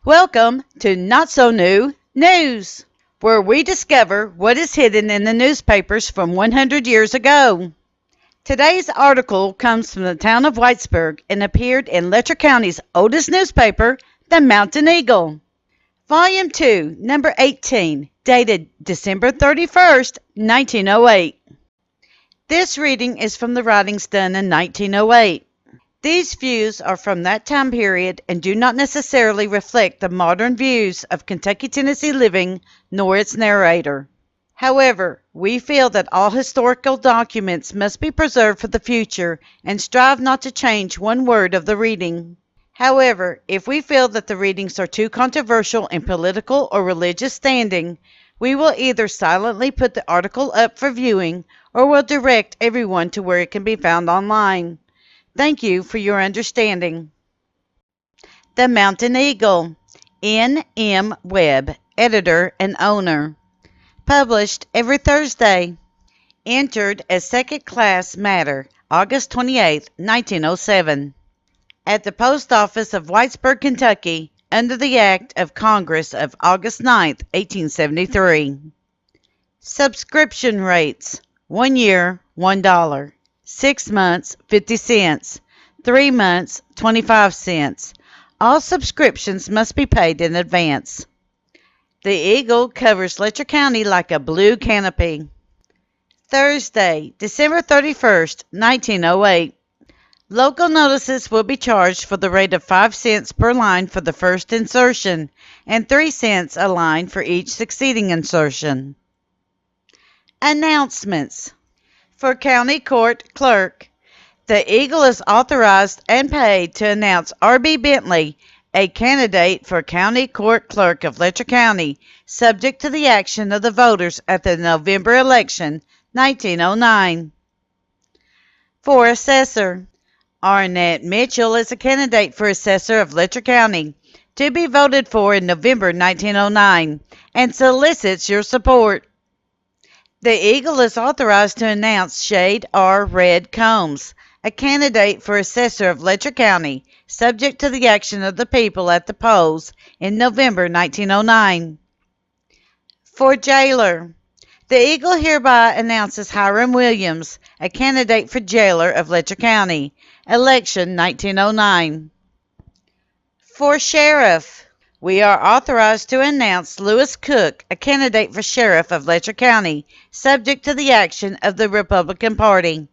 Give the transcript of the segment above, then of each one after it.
Welcome to Not So New News, where we discover what is hidden in the newspapers from 100 years ago. Today's article comes from the town of Whitesburg and appeared in Letcher County's oldest newspaper, the Mountain Eagle. Volume 2, number 18, dated December 31st, 1908. This reading is from the writings done in 1908. These views are from that time period and do not necessarily reflect the modern views of Kentucky Tennessee living nor its narrator. However, we feel that all historical documents must be preserved for the future and strive not to change one word of the reading. However, if we feel that the readings are too controversial in political or religious standing, we will either silently put the article up for viewing or will direct everyone to where it can be found online. Thank you for your understanding. The Mountain Eagle, N. M. Webb, editor and owner. Published every Thursday. Entered as second-class matter, August 28, 1907. At the Post Office of Whitesburg, Kentucky, under the Act of Congress of August 9, 1873. Subscription rates: 1 year, $1. 6 months, 50 cents. 3 months, 25 cents. All subscriptions must be paid in advance. The Eagle covers Letcher County like a blue canopy. Thursday, December 31st, 1908. Local notices will be charged for the rate of 5 cents per line for the first insertion and 3 cents a line for each succeeding insertion. Announcements. For County Court Clerk, the Eagle is authorized and paid to announce R.B. Bentley, a candidate for County Court Clerk of Letcher County, subject to the action of the voters at the November election, 1909. For Assessor, Arnett Mitchell is a candidate for Assessor of Letcher County, to be voted for in November 1909, and solicits your support. The Eagle is authorized to announce Shade R. Red Combs, a candidate for Assessor of Letcher County, subject to the action of the people at the polls in November 1909. For Jailer, the Eagle hereby announces Hiram Williams, a candidate for Jailer of Letcher County, election 1909. For Sheriff, we are authorized to announce Lewis Cook, a candidate for Sheriff of Letcher County, subject to the action of the Republican Party.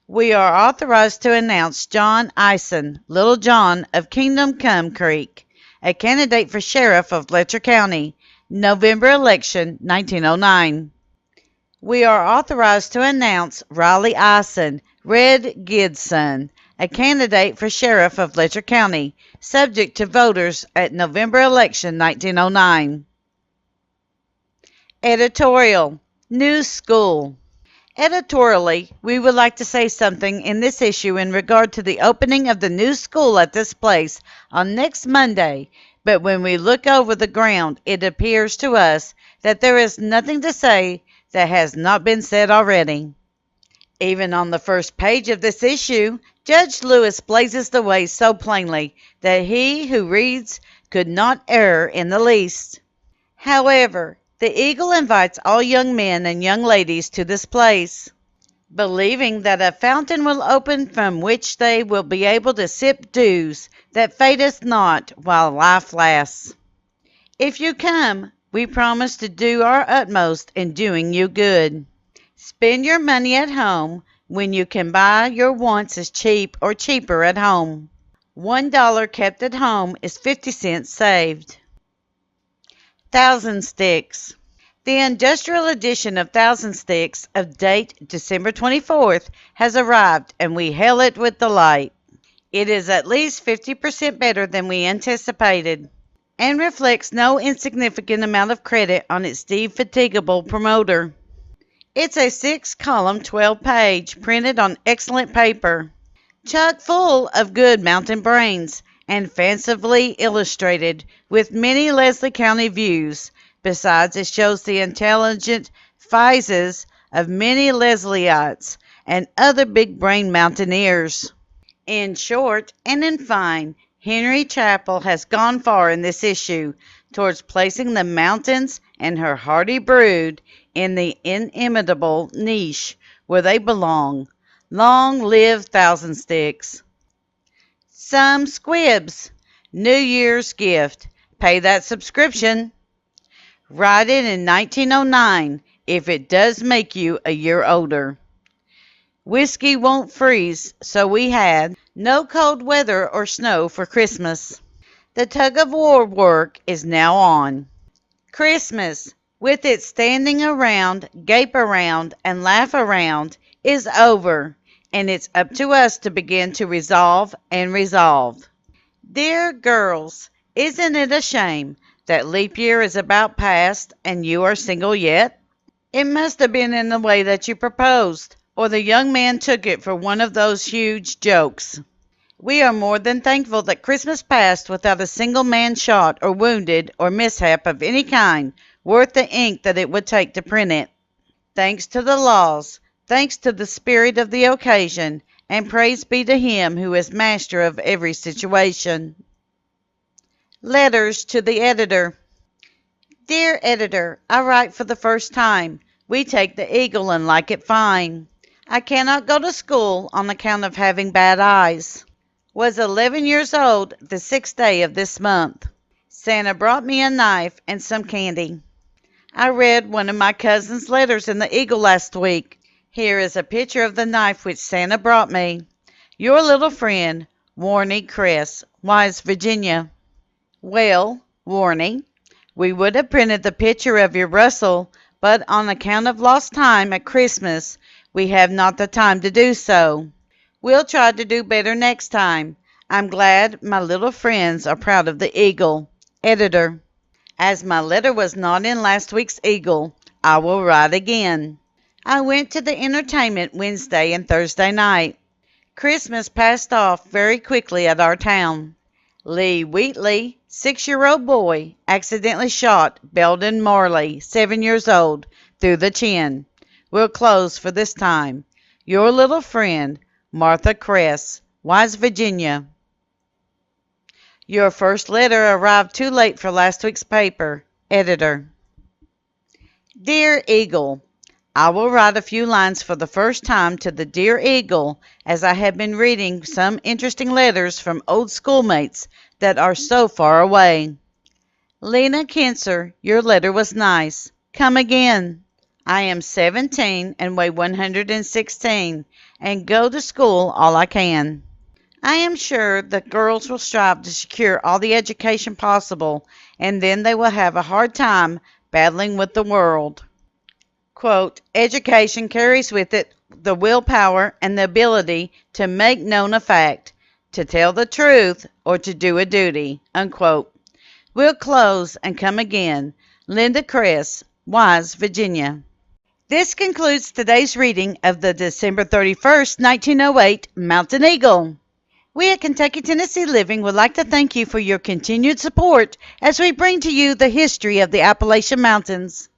We are authorized to announce John Eisen, Little John of Kingdom Come Creek, a candidate for Sheriff of Letcher County, November election 1909. We are authorized to announce Riley Eisen, Red Gidson, a candidate for Sheriff of Letcher County, subject to voters at November election 1909. Editorial. News School. Editorially, we would like to say something in this issue in regard to the opening of the new school at this place on next Monday, but when we look over the ground, it appears to us that there is nothing to say that has not been said already. Even on the first page of this issue, Judge Lewis blazes the way so plainly that he who reads could not err in the least. However, the Eagle invites all young men and young ladies to this place, believing that a fountain will open from which they will be able to sip dews that fadeth not while life lasts. If you come, we promise to do our utmost in doing you good. Spend your money at home when you can buy your wants as cheap or cheaper at home. $1 kept at home is 50 cents saved. Thousand Sticks. The industrial edition of Thousand Sticks of date December 24th has arrived and we hail it with delight. It is at least 50% better than we anticipated and reflects no insignificant amount of credit on its defatigable promoter. It's a 6-column, 12-page, printed on excellent paper, chock full of good mountain brains, and fancifully illustrated with many Leslie County views. Besides, it shows the intelligent phases of many Leslie'ites and other big-brained mountaineers. In short and in fine, Henry Chappell has gone far in this issue towards placing the mountains and her hardy brood in the inimitable niche where they belong. Long live Thousand Sticks! Some squibs. New Year's gift. Pay that subscription. Write it in 1909 if it does make you a year older. Whiskey won't freeze, so we had no cold weather or snow for Christmas. The tug of war work is now on. Christmas, with its standing around, gape around, and laugh around, is over, and it's up to us to begin to resolve and resolve. Dear girls, isn't it a shame that leap year is about past and you are single yet? It must have been in the way that you proposed, or the young man took it for one of those huge jokes. We are more than thankful that Christmas passed without a single man shot or wounded or mishap of any kind worth the ink that it would take to print it. Thanks to the laws, thanks to the spirit of the occasion, and praise be to Him who is master of every situation. Letters to the Editor. Dear Editor, I write for the first time. We take the Eagle and like it fine. I cannot go to school on account of having bad eyes. Was 11 years old the 6th day of this month. Santa brought me a knife and some candy. I read one of my cousin's letters in the Eagle last week. Here is a picture of the knife which Santa brought me. Your little friend, Warnie Cress, Wise, Virginia. Well, Warnie, we would have printed the picture of your Russell, but on account of lost time at Christmas, we have not the time to do so. We'll try to do better next time. I'm glad my little friends are proud of the Eagle. Editor. As my letter was not in last week's Eagle, I will write again. I went to the entertainment Wednesday and Thursday night. Christmas passed off very quickly at our town. Lee Wheatley, 6-year-old boy, accidentally shot Belden Morley, 7 years old, through the chin. We'll close for this time. Your little friend, Martha Cress, Wise, Virginia. Your first letter arrived too late for last week's paper. Editor. Dear Eagle, I will write a few lines for the first time to the Dear Eagle, as I have been reading some interesting letters from old schoolmates that are so far away. Lena Kinser, your letter was nice. Come again. I am 17 and weigh 116 and go to school all I can. I am sure the girls will strive to secure all the education possible, and then they will have a hard time battling with the world. Quote, education carries with it the willpower and the ability to make known a fact, to tell the truth, or to do a duty. Unquote. We'll close and come again. Linda Cress, Wise, Virginia. This concludes today's reading of the December 31st, 1908 Mountain Eagle. We at Kentucky Tennessee Living would like to thank you for your continued support as we bring to you the history of the Appalachian Mountains.